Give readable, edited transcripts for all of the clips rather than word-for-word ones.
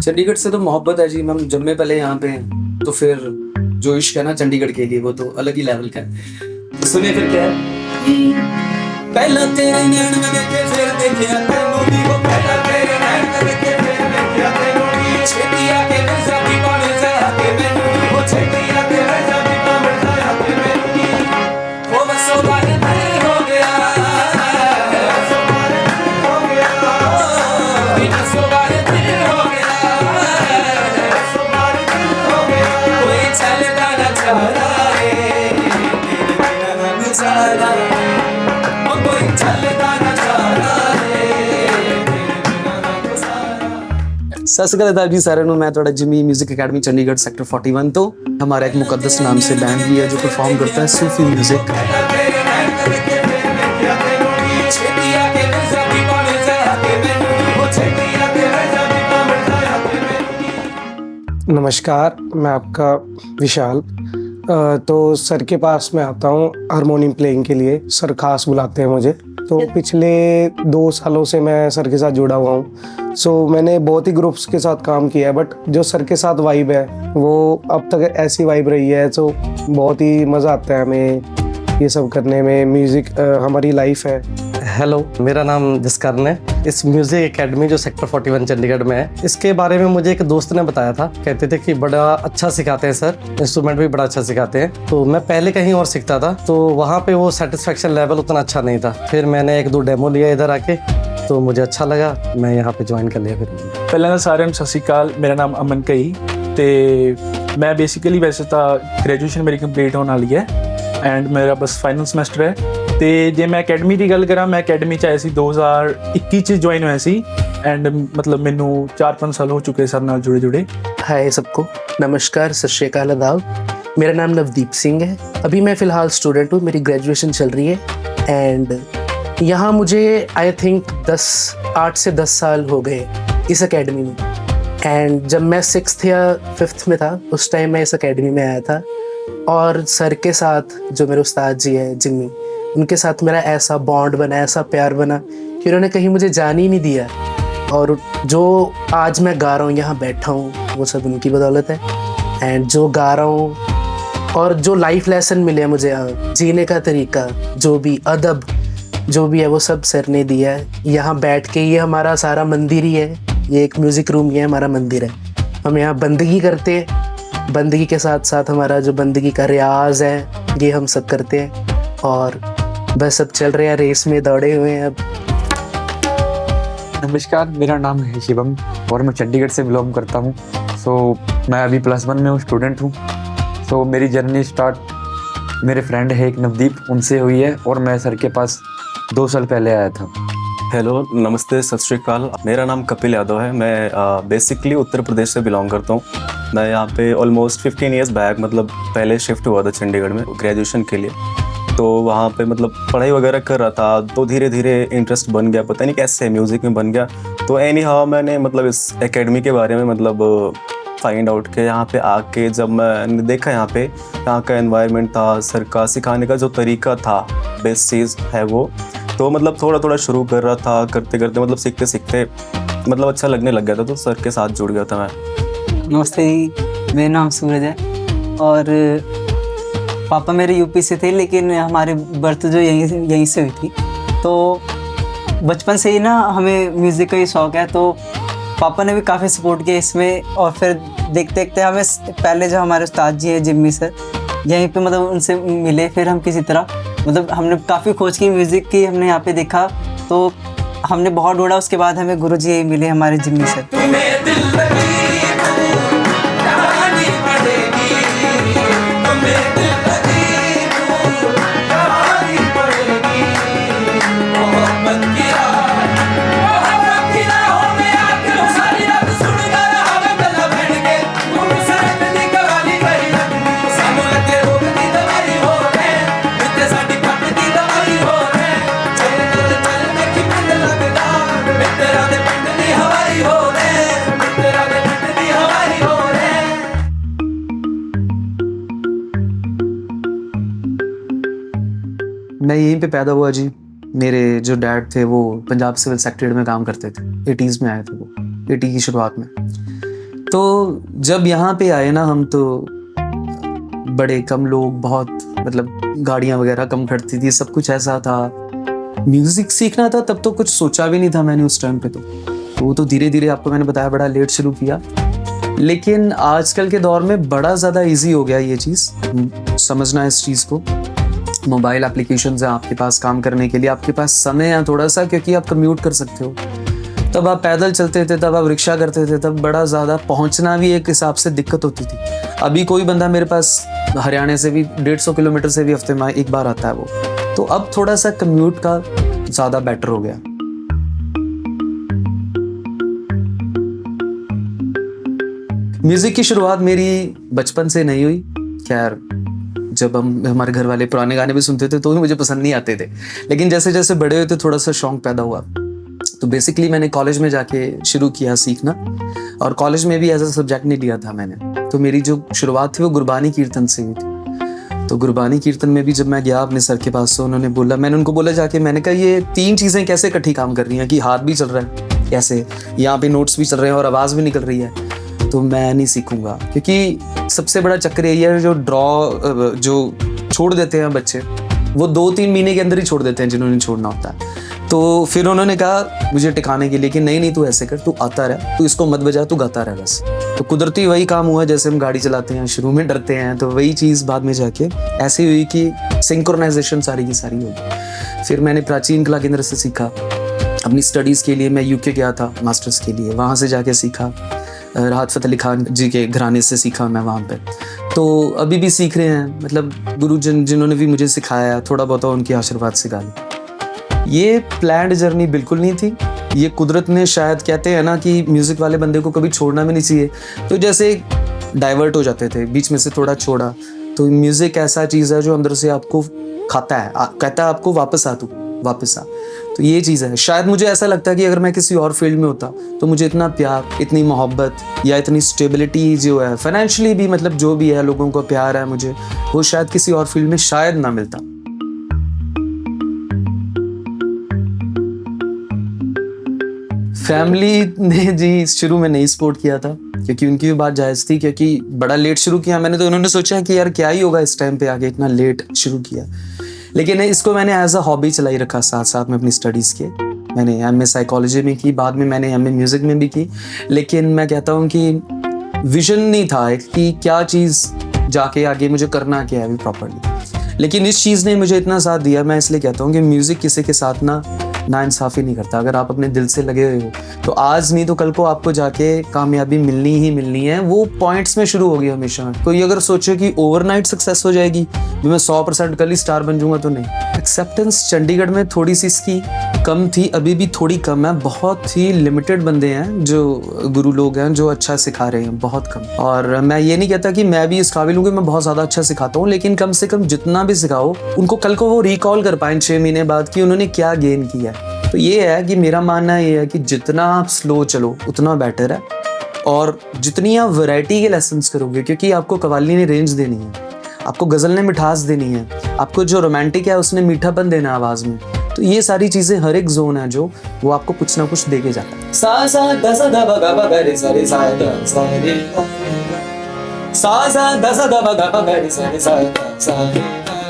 चंडीगढ़ से तो मोहब्बत है जी। हम जम्मे पले यहाँ पे हैं, तो फिर जो इश्क है ना चंडीगढ़ के लिए वो तो अलग ही लेवल का है। तो सुनिए फिर क्या है। पहला तेरे नैन में देखे फिर देखिया तेनू दी, वो पहला तेरे नैन में देखे फिर देखिया तेनू दी। छेती आके वैसा भी बन जाया के मैनू दी, वो छेती आके वैसा भी बन जाया के मैनू दी। वो बसो बारे दिल हो गया, बसो बारे दिल हो गया, बसो बारे दिल हो गया, बसो बारे दिल हो गया। कोई चलता न चला रे तेरे बिना न गुजारा, कोई चलता न चला रे तेरे बिना न गुजारा। सत श्री अकाल जी साਰਿਆਂ ਨੂੰ। मैं थोड़ा Jimmy music academy Chandigarh sector 41 तो हमारा एक मुकद्दस नाम से बैंड भी है जो परफॉर्म करता है सूफी म्यूजिक। नमस्कार, मैं आपका विशाल। तो सर के पास मैं आता हूँ हारमोनियम प्लेइंग के लिए। सर खास बुलाते हैं मुझे। तो पिछले 2 सालों से मैं सर के साथ जुड़ा हुआ हूँ। मैंने बहुत ही ग्रुप्स के साथ काम किया है, बट जो सर के साथ वाइब है वो अब तक ऐसी वाइब रही है। तो बहुत ही मज़ा आता है हमें ये सब करने में। म्यूज़िक हमारी लाइफ है। हेलो, मेरा नाम जसकरण है। इस म्यूज़िक एकेडमी जो सेक्टर 41 चंडीगढ़ में है, इसके बारे में मुझे एक दोस्त ने बताया था। कहते थे कि बड़ा अच्छा सिखाते हैं सर, इंस्ट्रूमेंट भी बड़ा अच्छा सिखाते हैं। तो मैं पहले कहीं और सीखता था, तो वहाँ पे वो सेटिस्फेक्शन लेवल उतना अच्छा नहीं था। फिर मैंने 1-2 डेमो लिया इधर आके, तो मुझे अच्छा लगा, मैं यहाँ पे ज्वाइन कर लिया। फिर ਪਹਿਲਾਂ ਤਾਂ ਸਾਰਿਆਂ ਨੂੰ ਸਤਿ ਸ਼੍ਰੀ ਅਕਾਲ। ਮੇਰਾ ਨਾਮ ਅਮਨ ਕਈ ਤੇ ਮੈਂ ਬੇਸਿਕਲੀ ਵੈਸੇ ਤਾਂ ਗ੍ਰੈਜੂਏਸ਼ਨ ਮੇਰੀ ਕੰਪਲੀਟ ਹੋਣ ਵਾਲੀ ਹੈ ਐਂਡ ਮੇਰਾ ਬਸ ਫਾਈਨਲ ਸਮੈਸਟਰ ਹੈ। ਤੇ ਜੇ ਮੈਂ ਅਕੈਡਮੀ ਦੀ ਗੱਲ ਕਰਾਂ, ਮੈਂ ਅਕੈਡਮੀ 'ਚ ਆਇਆ ਸੀ 2021 'ਚ ਜੁਆਇਨ ਹੋਇਆ ਸੀ ਐਂਡ ਮਤਲਬ ਮੈਨੂੰ 4-5 ਸਾਲ ਹੋ ਚੁੱਕੇ ਸਰ ਨਾਲ जुड़े। हाय सबको, नमस्कार, सत श्री अकाल, आदाब। मेरा नाम नवदीप सिंह है। अभी मैं फ़िलहाल स्टूडेंट हूँ, मेरी ग्रेजुएशन चल रही है एंड यहाँ मुझे आई थिंक 8 से 10 साल हो गए इस एकेडमी में। एंड जब मैं 6th या 5th में था, उस टाइम मैं इस एकेडमी में आया था और सर के साथ जो मेरे उस्ताद जी हैं जिम्मी, उनके साथ मेरा ऐसा बॉन्ड बना, ऐसा प्यार बना कि उन्होंने कहीं मुझे जाने ही नहीं दिया। और जो आज मैं गा रहा हूँ, यहाँ बैठा हूँ, वो सब उनकी बदौलत है। एंड जो गा रहा हूँ और जो लाइफ लेसन मिले मुझे यहाँ, जीने का तरीका, जो भी अदब जो भी है, वो सब सर ने दिया है। यहाँ बैठ के ये हमारा सारा मंदिर ही है, ये एक म्यूज़िक रूम ही है, हमारा मंदिर है। हम यहाँ बंदगी करते हैं, बंदगी के साथ साथ हमारा जो बंदगी का रियाज है ये हम सब करते हैं। और बस सब चल रहे हैं, रेस में दौड़े हुए हैं अब। नमस्कार, मेरा नाम है शिवम और मैं चंडीगढ़ से बिलोंग करता हूँ। मैं अभी +1 में हूँ, स्टूडेंट हूँ। मेरी जर्नी स्टार्ट मेरे फ्रेंड है एक नवदीप, उनसे हुई है और मैं सर के पास 2 साल पहले आया था। हेलो, नमस्ते, सत श्री अकाल। मेरा नाम कपिल यादव है। मैं बेसिकली उत्तर प्रदेश से बिलोंग करता हूँ। मैं यहाँ पे ऑलमोस्ट 15 ईयर्स बैक मतलब पहले शिफ्ट हुआ था चंडीगढ़ में ग्रेजुएशन के लिए। तो वहाँ पे मतलब पढ़ाई वगैरह कर रहा था, तो धीरे धीरे इंटरेस्ट बन गया, पता नहीं कैसे म्यूज़िक में बन गया। तो एनी हाउ मैंने मतलब इस एकेडमी के बारे में मतलब फाइंड आउट किया। यहाँ पे आके जब मैंने देखा यहाँ का एनवायरनमेंट था, सर का सिखाने का जो तरीका था, बेस्ट चीज़ है वो। तो मतलब थोड़ा थोड़ा शुरू कर रहा था, करते करते मतलब सीखते सीखते मतलब अच्छा लगने लग गया था, तो सर के साथ जुड़ गया था मैं। नमस्ते जी, मेरा नाम सूरज है और पापा मेरे यूपी से थे, लेकिन हमारे बर्थ जो यहीं से हुई थी। तो बचपन से ही ना हमें म्यूज़िक का ही शौक़ है, तो पापा ने भी काफ़ी सपोर्ट किया इसमें। और फिर देखते देखते हमें पहले जो हमारे उस्ताद जी हैं जिम्मी सर, यहीं पे मतलब उनसे मिले। फिर हम किसी तरह मतलब हमने काफ़ी खोज की म्यूज़िक की, हमने यहाँ पे देखा तो हमने बहुत ढूंढा। उसके बाद हमें गुरुजी यही मिले, हमारे जिम्मी सर। मैं यहीं पे पैदा हुआ जी। मेरे जो डैड थे वो पंजाब सिविल सेक्रेटरी में काम करते थे। 80s में आए थे वो, 80 की शुरुआत में। तो जब यहाँ पे आए ना हम, तो बड़े कम लोग, बहुत मतलब गाड़ियाँ वगैरह कम खड़ती थी, सब कुछ ऐसा था। म्यूजिक सीखना था तब तो कुछ सोचा भी नहीं था मैंने उस टाइम पे। तो वो तो धीरे धीरे, आपको मैंने बताया, बड़ा लेट शुरू किया। लेकिन आजकल के दौर में बड़ा ज़्यादा इजी हो गया ये चीज़ समझना, इस चीज़ को। मोबाइल एप्लीकेशंस हैं आपके पास काम करने के लिए, आपके पास समय है थोड़ा सा, क्योंकि आप कम्यूट कर सकते हो। तब आप पैदल चलते थे, तब आप रिक्शा करते थे, तब बड़ा ज़्यादा पहुंचना भी एक हिसाब से दिक्कत होती थी। अभी कोई बंदा मेरे पास हरियाणा से भी 150 किलोमीटर से भी हफ्ते में एक बार आता है वो। तो अब थोड़ा सा कम्यूट का ज़्यादा बेटर हो गया। म्यूज़िक की शुरुआत मेरी बचपन से नहीं हुई। खैर, जब हमारे घर वाले पुराने गाने भी सुनते थे तो भी मुझे पसंद नहीं आते थे, लेकिन जैसे जैसे बड़े हुए थे थोड़ा सा शौक पैदा हुआ। तो बेसिकली मैंने कॉलेज में जाके शुरू किया सीखना, और कॉलेज में भी एज अ सब्जेक्ट नहीं लिया था मैंने। तो मेरी जो शुरुआत थी वो गुरबानी कीर्तन से हुई थी। तो गुरबानी कीर्तन में भी जब मैं गया अपने सर के पास, तो उन्होंने बोला, मैंने उनको बोला जाके, मैंने कहा ये 3 चीज़ें कैसे इकट्ठी काम कर रही हैं कि हाथ भी चल रहा है, कैसे यहाँ पे नोट्स भी चल रहे हैं और आवाज़ भी निकल रही है। तो मैं नहीं सीखूंगा, क्योंकि सबसे बड़ा चक्कर यही है, जो छोड़ देते हैं बच्चे, वो 2-3 महीने के अंदर ही छोड़ देते हैं जिन्होंने छोड़ना होता है। तो फिर उन्होंने कहा मुझे टिकाने के लिए कि नहीं तू ऐसे कर, तू आता रह, तू इसको मत बजा, तू गाता रह बस। तो कुदरती वही काम हुआ, जैसे हम गाड़ी चलाते हैं शुरू में डरते हैं, तो वही चीज़ बाद में जाके ऐसी हुई कि सिंक्रोनाइजेशन सारी की सारी होगी। फिर मैंने प्राचीन कला केंद्र से सीखा। अपनी स्टडीज़ के लिए मैं यूके गया था मास्टर्स के लिए, वहाँ से जाके सीखा। राहत फ़तेह अली खान जी के घराने से सीखा मैं वहाँ पे। तो अभी भी सीख रहे हैं, मतलब गुरुजन जिन्होंने भी मुझे सिखाया, थोड़ा बहुत उनके आशीर्वाद से गा लिया। ये प्लान्ड जर्नी बिल्कुल नहीं थी, ये कुदरत ने, शायद कहते हैं ना कि म्यूज़िक वाले बंदे को कभी छोड़ना भी नहीं चाहिए। तो जैसे डाइवर्ट हो जाते थे, बीच में से थोड़ा छोड़ा। तो म्यूज़िक ऐसा चीज़ है जो अंदर से आपको खाता है, कहता है आपको वापस आ, तू वापस आ। तो ये चीज़ है। शायद मुझे ऐसा लगता है कि अगर मैं किसी और फील्ड में होता तो मुझे इतना प्यार, इतनी मोहब्बत या इतनी स्टेबिलिटी जो है फाइनेंशियली भी, मतलब जो भी है, लोगों को प्यार है मुझे, वो शायद किसी और फील्ड में शायद ना मिलता। फैमिली ने जी शुरू में नहीं सपोर्ट किया था, क्योंकि उनकी भी बात जायज़ थी, क्योंकि बड़ा लेट शुरू किया मैंने। तो उन्होंने सोचा कि यार क्या ही होगा इस टाइम पे आगे, इतना लेट शुरू किया। लेकिन इसको मैंने एज अ हॉबी चलाई रखा साथ साथ में अपनी स्टडीज़ के। मैंने एमए साइकोलॉजी में की, बाद में मैंने एमए म्यूज़िक में भी की। लेकिन मैं कहता हूँ कि विजन नहीं था कि क्या चीज़ जाके आगे मुझे करना क्या है अभी प्रॉपरली। लेकिन इस चीज़ ने मुझे इतना साथ दिया, मैं इसलिए कहता हूँ कि म्यूज़िक किसी के साथ ना इंसाफ़ी नहीं करता। अगर आप अपने दिल से लगे हुए हो तो आज नहीं तो कल को आपको जाके कामयाबी मिलनी ही मिलनी है। वो पॉइंट्स में शुरू होगी हमेशा। कोई अगर सोचे कि ओवरनाइट सक्सेस हो जाएगी, मैं 100% कल ही स्टार बन जाऊंगा, तो नहीं। एक्सेप्टेंस चंडीगढ़ में थोड़ी सी इसकी कम थी, अभी भी थोड़ी कम है। बहुत ही लिमिटेड बंदे हैं जो गुरु लोग हैं जो अच्छा सिखा रहे हैं, बहुत कम। और मैं ये नहीं कहता कि मैं भी इस काबिल हूँ कि मैं बहुत ज़्यादा अच्छा सिखाता हूँ, लेकिन कम से कम जितना भी सिखाओ उनको कल को वो रिकॉल कर पाएँ 6 महीने बाद कि उन्होंने क्या गेन किया। तो ये है कि मेरा मानना ये है कि जितना आप स्लो चलो उतना बेटर है, और जितनी आप वैरायटी के लेसन्स करोगे, क्योंकि आपको कव्वाली ने रेंज देनी है, आपको गज़ल ने मिठास देनी है, आपको जो रोमांटिक है उसने मीठापन देना है आवाज़ में। तो ये सारी चीज़ें, हर एक जोन है जो वो आपको कुछ ना कुछ देके जाता है। सा सा द सा द ब ग ब ग रे सा रे सा द सा रे सा सा द सा द ब ग ब ग रे सा रे सा द सा रे सा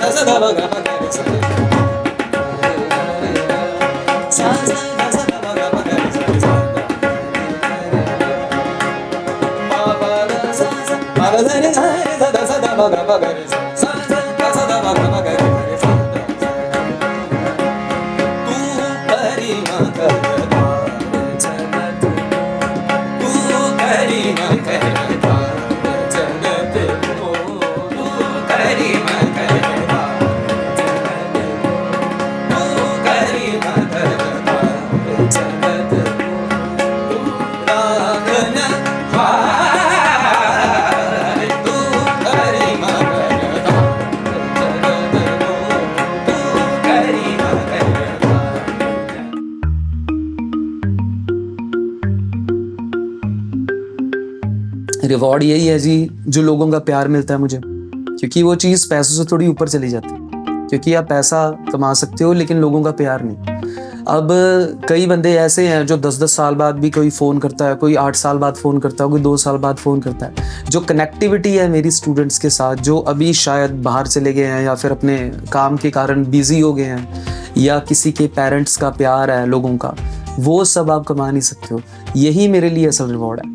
द सा द ब ग ब ग रे सा रे रिवॉर्ड यही है जी, जो लोगों का प्यार मिलता है मुझे, क्योंकि वो चीज़ पैसों से थोड़ी ऊपर चली जाती है। क्योंकि आप पैसा कमा सकते हो लेकिन लोगों का प्यार नहीं। अब कई बंदे ऐसे हैं जो 10-10 साल बाद भी कोई फ़ोन करता है, कोई 8 साल बाद फ़ोन करता है, कोई 2 साल बाद फ़ोन करता है। जो कनेक्टिविटी है मेरी स्टूडेंट्स के साथ, जो अभी शायद बाहर चले गए हैं या फिर अपने काम के कारण बिज़ी हो गए हैं, या किसी के पेरेंट्स का प्यार है लोगों का, वो सब आप कमा नहीं सकते हो। यही मेरे लिए असल रिवॉर्ड है।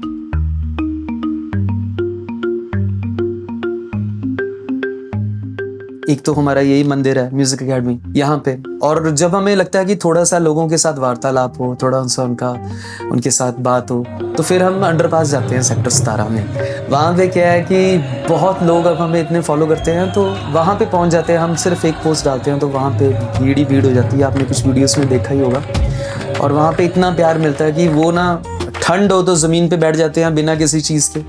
एक तो हमारा यही मंदिर है म्यूजिक एकेडमी यहाँ पे, और जब हमें लगता है कि थोड़ा सा लोगों के साथ वार्तालाप हो, थोड़ा सा उनके साथ बात हो, तो फिर हम अंडरपास जाते हैं सेक्टर 17 में। वहाँ पे क्या है कि बहुत लोग अब हमें इतने फॉलो करते हैं, तो वहाँ पे पहुँच जाते हैं। हम सिर्फ एक पोस्ट डालते हैं तो वहाँ पे भीड़ ही भीड़ हो जाती है। आपने कुछ वीडियोस में देखा ही होगा। और वहाँ पे इतना प्यार मिलता है कि वो ना, ठंड हो तो ज़मीन पे बैठ जाते हैं बिना किसी चीज़ के,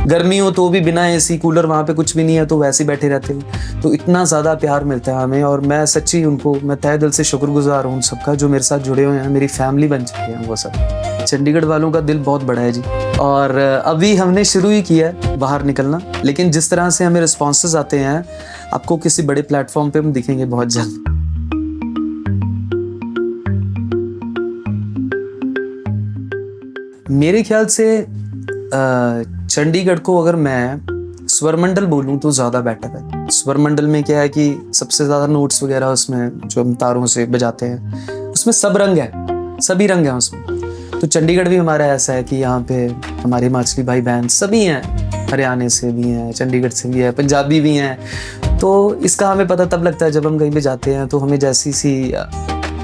गर्मी हो तो भी बिना एसी कूलर, वहाँ पे कुछ भी नहीं है तो वैसे ही बैठे रहते हैं। तो इतना ज़्यादा प्यार मिलता है हमें, और मैं सच्ची मैं तहे दिल से शुक्रगुजार हूँ उन सबका जो मेरे साथ जुड़े हुए हैं, मेरी फैमिली बन चुके हैं वो सब। चंडीगढ़ वालों का दिल बहुत बड़ा है जी, और अभी हमने शुरू ही किया है बाहर निकलना, लेकिन जिस तरह से हमें रिस्पॉन्सेज आते हैं, आपको किसी बड़े प्लेटफॉर्म पर हम दिखेंगे बहुत जल्द। मेरे ख्याल से चंडीगढ़ को अगर मैं स्वरमंडल बोलूँ तो ज़्यादा बेटर है। स्वरमंडल में क्या है कि सबसे ज़्यादा नोट्स वगैरह उसमें जो हम तारों से बजाते हैं, उसमें सब रंग है, सभी रंग हैं उसमें। तो चंडीगढ़ भी हमारा ऐसा है कि यहाँ पे हमारे हिमाचली भाई बहन सभी हैं, हरियाणा से भी हैं, चंडीगढ़ से भी है, पंजाबी भी हैं। तो इसका हमें पता तब लगता है जब हम कहीं पे जाते हैं, तो हमें जैसी सी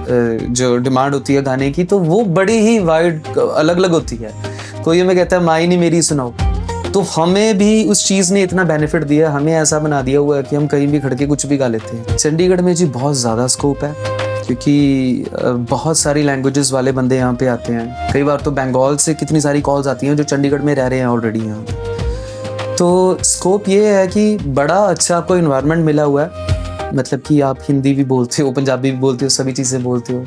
जो डिमांड होती है गाने की, तो वो बड़ी ही वाइड अलग अलग होती है। कोई हमें कहता है माई नहीं मेरी सुनाओ, तो हमें भी उस चीज़ ने इतना बेनिफिट दिया, हमें ऐसा बना दिया हुआ है कि हम कहीं भी खड़ के कुछ भी गा लेते हैं। चंडीगढ़ में जी बहुत ज़्यादा स्कोप है, क्योंकि बहुत सारी लैंग्वेजेस वाले बंदे यहाँ पे आते हैं। कई बार तो बंगाल से कितनी सारी कॉल्स आती हैं जो चंडीगढ़ में रह रहे हैं ऑलरेडी यहाँ। तो स्कोप ये है कि बड़ा अच्छा आपको इन्वायरमेंट मिला हुआ है, मतलब कि आप हिंदी भी बोलते हो, पंजाबी भी बोलते हो, सभी चीज़ें बोलते हो।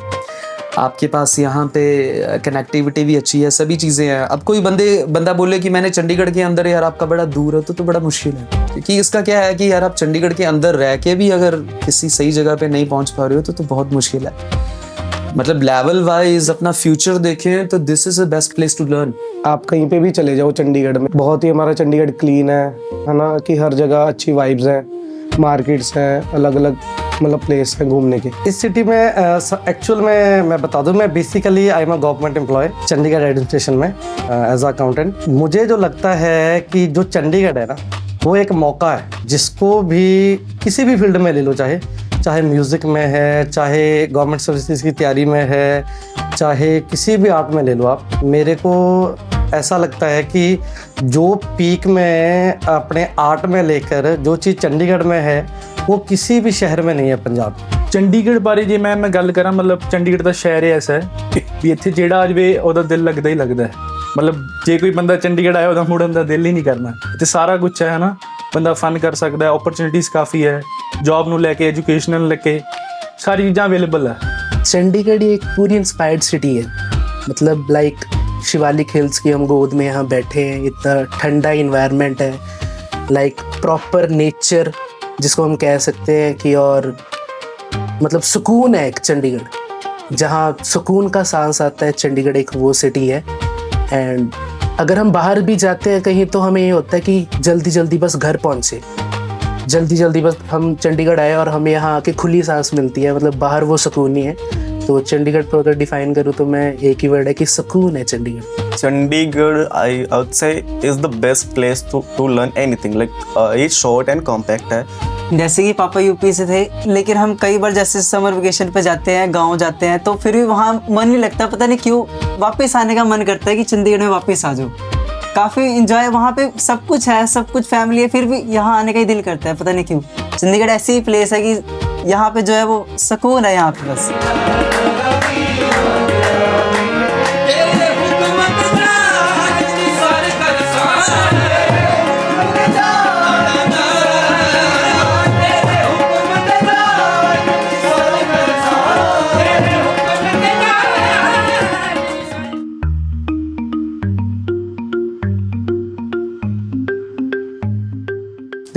आपके पास यहाँ पे कनेक्टिविटी भी अच्छी है, सभी चीज़ें हैं। अब कोई बंदा बोले कि मैंने चंडीगढ़ के अंदर, यार आपका बड़ा दूर है, तो बड़ा मुश्किल है। क्योंकि इसका क्या है कि यार आप चंडीगढ़ के अंदर रह के भी अगर किसी सही जगह पे नहीं पहुँच पा रहे हो तो बहुत मुश्किल है। मतलब लेवल वाइज अपना फ्यूचर देखें तो this is the best place to learn. आप कहीं पे भी चले जाओ चंडीगढ़ में, बहुत ही हमारा चंडीगढ़ क्लीन है ना, कि हर जगह अच्छी वाइब्स हैं, मार्केट्स हैं, अलग अलग मतलब प्लेस है घूमने के। इस सिटी में एक्चुअल में मैं बता दूं, मैं basically I am a government employee Chandigarh administration में एज अ अकाउंटेंट। मुझे जो लगता है कि जो चंडीगढ़ है ना, वो एक मौका है जिसको भी किसी भी फील्ड में ले लो, चाहे म्यूज़िक में है, चाहे गवर्नमेंट सर्विसेज की तैयारी में है, चाहे किसी भी आर्ट में ले लो आप। मेरे को ऐसा लगता है कि जो पीक में अपने आर्ट में लेकर जो चीज़ चंडीगढ़ में है वो किसी भी शहर में नहीं है पंजाब। ਚੰਡੀਗੜ੍ਹ ਬਾਰੇ ਜੇ ਮੈਂ ਗੱਲ ਕਰਾਂ, ਮਤਲਬ ਚੰਡੀਗੜ੍ਹ ਦਾ ਸ਼ਹਿਰ ਐਸਾ ਹੈ ਵੀ ਇੱਥੇ ਜਿਹੜਾ ਆ ਜਾਵੇ ਉਹਦਾ ਦਿਲ ਲੱਗਦਾ ਹੀ ਲੱਗਦਾ ਹੈ। ਮਤਲਬ ਜੇ ਕੋਈ ਬੰਦਾ ਚੰਡੀਗੜ੍ਹ ਆਇਆ ਉਹਦਾ ਮੁੜਨ ਦਾ ਦਿਲ ਹੀ ਨਹੀਂ ਕਰਨਾ। ਇੱਥੇ ਸਾਰਾ ਕੁਝ ਹੈ ਨਾ, ਬੰਦਾ ਫਨ ਕਰ ਸਕਦਾ ਹੈ, ਓਪਰਚੁਨਿਟੀਜ਼ ਕਾफ़ੀ ਹੈ, ਜੌਬ ਨੂੰ ਲੈ ਕੇ, ਐਜੂਕੇਸ਼ਨ ਨੂੰ ਲੈ ਕੇ सारी चीज़ें अवेलेबल है। चंडीगढ़ एक पूरी इंस्पायर्ड सिटी है, मतलब लाइक शिवालिक हिल्स की हम गोद में यहाँ बैठे हैं, इतना ठंडा इन्वायरमेंट है, लाइक प्रॉपर नेचर जिसको हम कह सकते हैं कि, और मतलब सुकून है एक चंडीगढ़, जहाँ सुकून का सांस आता है। चंडीगढ़ एक वो सिटी है। एंड अगर हम बाहर भी जाते हैं कहीं तो हमें ये होता है कि जल्दी जल्दी बस घर पहुँचे, जल्दी जल्दी बस हम चंडीगढ़ आए और हमें यहाँ आके खुली सांस मिलती है, मतलब बाहर वो सुकून ही है। तो चंडीगढ़ को अगर डिफाइन करूँ तो मैं एक ही वर्ड है कि सुकून है Chandigarh. Chandigarh, I would say, is the best place to learn anything. Like it's short and compact है। जैसे कि पापा यूपी से थे, लेकिन हम कई बार जैसे समर वेकेशन पे जाते हैं, गांव जाते हैं, तो फिर भी वहाँ मन नहीं लगता, पता नहीं क्यों वापस आने का मन करता है कि चंडीगढ़ में वापस आ जाओ। काफ़ी इंजॉय वहाँ पे, सब कुछ है, सब कुछ फैमिली है, फिर भी यहाँ आने का ही दिल करता है, पता नहीं क्यों। चंडीगढ़ ऐसी ही प्लेस है कि यहाँ पे जो है वो सुकून है यहाँ पे बस।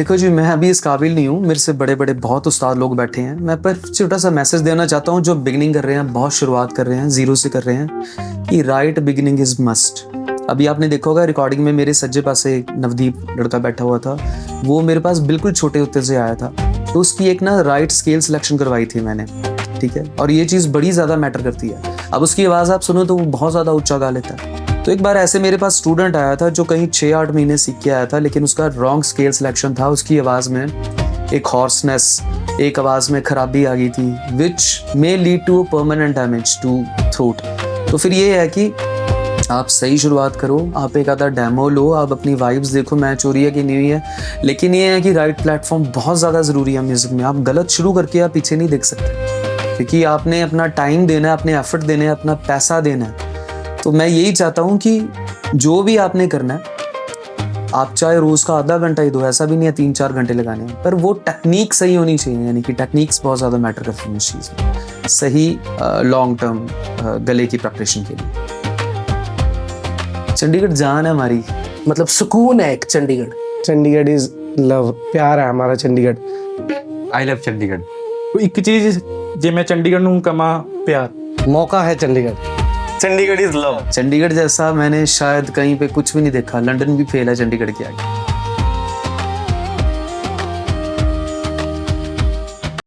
देखो जी, मैं अभी इस काबिल नहीं हूँ, मेरे से बड़े बड़े बहुत उस्ताद लोग बैठे हैं। मैं पर छोटा सा मैसेज देना चाहता हूँ जो बिगनिंग कर रहे हैं, बहुत शुरुआत कर रहे हैं, जीरो से कर रहे हैं, कि राइट बिगिनिंग इज मस्ट। अभी आपने देखा होगा रिकॉर्डिंग में मेरे सज्जे पास एक नवदीप लड़का बैठा हुआ था, वो मेरे पास बिल्कुल छोटे होते से आया था, तो उसकी एक ना राइट स्केल सिलेक्शन करवाई थी मैंने, ठीक है। और ये चीज़ बड़ी ज़्यादा मैटर करती है। अब उसकी आवाज़ आप सुनो तो वो बहुत ज़्यादा ऊंचा गा लेता है। तो एक बार ऐसे मेरे पास स्टूडेंट आया था जो कहीं 6-8 महीने सीख के आया था, लेकिन उसका रॉन्ग स्केल सिलेक्शन था। उसकी आवाज़ में एक हॉर्सनेस, एक आवाज़ में खराबी आ गई थी, which may lead to permanent damage to throat. तो फिर ये है कि आप सही शुरुआत करो, आप एक आधा डेमो लो, आप अपनी वाइब्स देखो, मैच हो रही है कि नहीं हुई है। लेकिन ये है कि राइट प्लेटफॉर्म बहुत ज़्यादा ज़रूरी है म्यूज़िक में। आप गलत शुरू करके आप पीछे नहीं देख सकते, क्योंकि आपने अपना टाइम देना है, अपने एफर्ट देने हैं, अपना पैसा देना है। तो मैं यही चाहता हूँ कि जो भी आपने करना है, आप चाहे रोज़ का आधा घंटा ही दो, ऐसा भी नहीं है 3-4 घंटे लगाने हैं, पर वो टेक्निक सही होनी चाहिए। यानी कि टेक्निक्स बहुत ज़्यादा मैटर करती हैं इस चीज़ में, सही लॉन्ग टर्म गले की प्रिपरेशन के लिए। चंडीगढ़ जान है हमारी, मतलब सुकून है एक चंडीगढ़। चंडीगढ़ इज लव, प्यार है हमारा चंडीगढ़। I love Chandigarh. तो एक चीज़ जे मैं चंडीगढ़ नूं कमा प्यार, मौका है चंडीगढ़। Chandigarh is love. चंडीगढ़ जैसा मैंने शायद कहीं पे कुछ भी नहीं देखा। लंदन भी फेल है चंडीगढ़ के आगे।